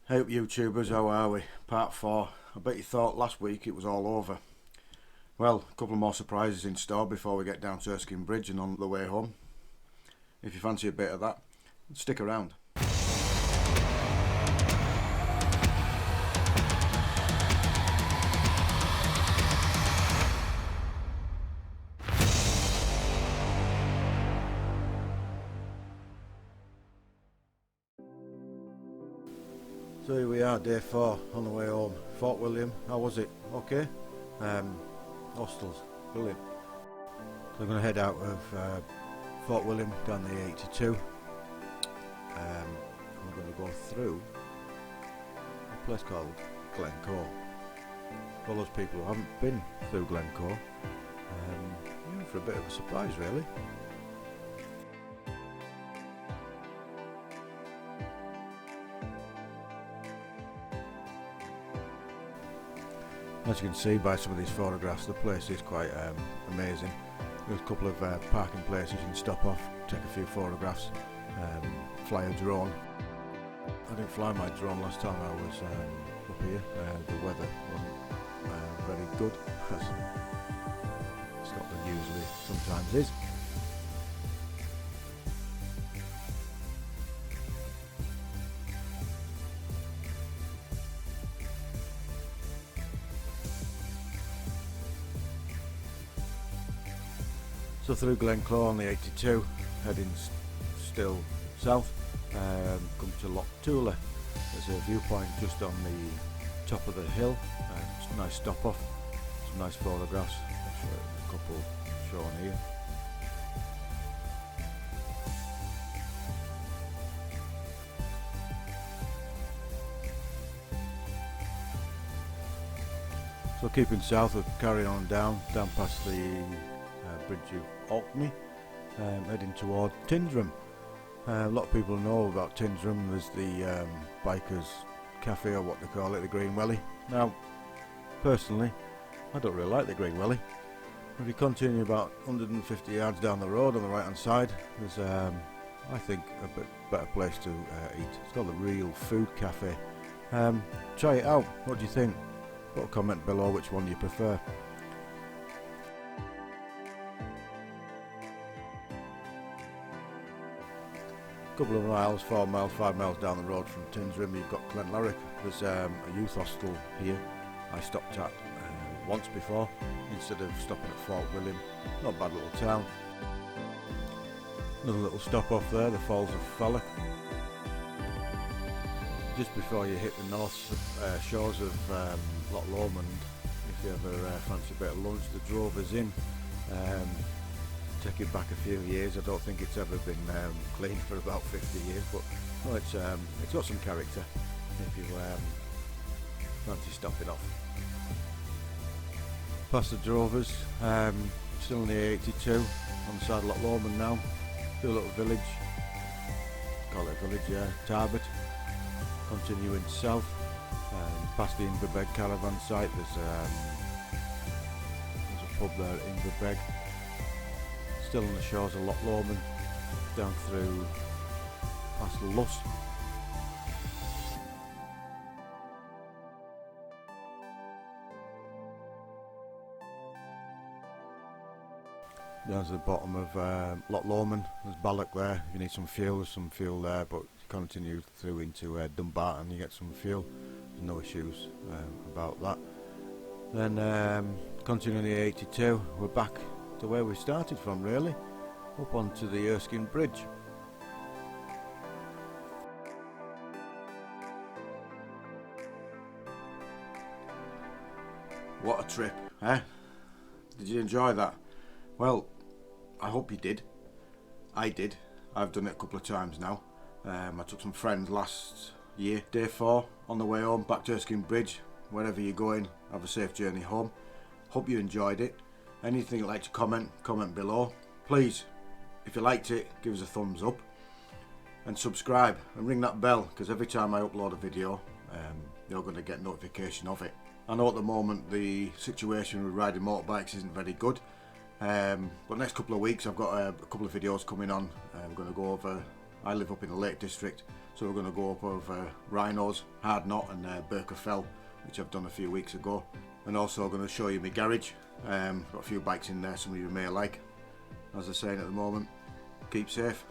Hey up YouTubers, how are we? Part 4. I bet you thought last week it was all over. Well, a couple more surprises in store before we get down to Erskine Bridge and on the way home. If you fancy a bit of that, stick around. So here we are, day 4, on the way home. Fort William, how was it? Okay? Hostels, brilliant. So I'm going to head out of Fort William down the A82. We're going to go through a place called Glencoe. For all those people who haven't been through Glencoe, you're in for a bit of a surprise really. As you can see by some of these photographs, the place is quite amazing. There's a couple of parking places you can stop off, take a few photographs, fly a drone. I didn't fly my drone last time I was up here. The weather wasn't very good, as Scotland usually sometimes is. So through Glencoe on the 82, heading still south, come to Loch Tula. There's a viewpoint just on the top of the hill, it's a nice stop off, some nice photographs, a couple shown here. So keeping south, we'll carry on down past the Bridge of Orkney, heading toward Tinsrum. A lot of people know about Tinsrum. There's the bikers cafe, or what they call it, the Green Welly. Now personally I don't really like the Green Welly. If you continue about 150 yards down the road on the right hand side, there's I think a bit better place to eat. It's called the Real Food Cafe. Try it out, what do you think? Put a comment below which one you prefer. Couple of miles, 4 miles, 5 miles down the road from Tinsrum, you've got Glenlarrick. There's a youth hostel here I stopped at once before, instead of stopping at Fort William. Not a bad little town. Another little stop off there, the Falls of Fallock. Just before you hit the north shores of Loch Lomond, if you ever fancy a bit of lunch, the Drovers Inn. Take it back a few years, I don't think it's ever been cleaned for about 50 years, but no, it's got some character if you fancy stopping off. Past the Drovers, still in the A82, on the side of Loch Lomond now, to a little village, call it a village, yeah, Tarbert. Continuing south, past the Inverbeg caravan site, there's a pub there at Inverbeg. Still on the shores of Loch Lomond, down through past Luss. Down to the bottom of Loch Lomond, there's Ballock there. If you need some fuel, there's some fuel there, but you continue through into Dumbarton, you get some fuel. There's no issues about that. Then continuing the 82, we're back to where we started from really, up onto the Erskine Bridge. What a trip, eh? Did you enjoy that? Well, I hope you did. I did. I've done it a couple of times now. I took some friends last year, day 4, on the way home back to Erskine Bridge. Wherever you're going, have a safe journey home. Hope you enjoyed it. Anything you'd like to comment below. Please, if you liked it, give us a thumbs up and subscribe and ring that bell, because every time I upload a video you're going to get notification of it. I know at the moment the situation with riding motorbikes isn't very good, but next couple of weeks I've got a couple of videos coming on. We're going to go over, I live up in the Lake District, So we're going to go up over Rhinos, Hard Knot and Burker Fell, which I've done a few weeks ago. And also going to show you my garage. Got a few bikes in there some of you may like. As I'm saying at the moment, keep safe.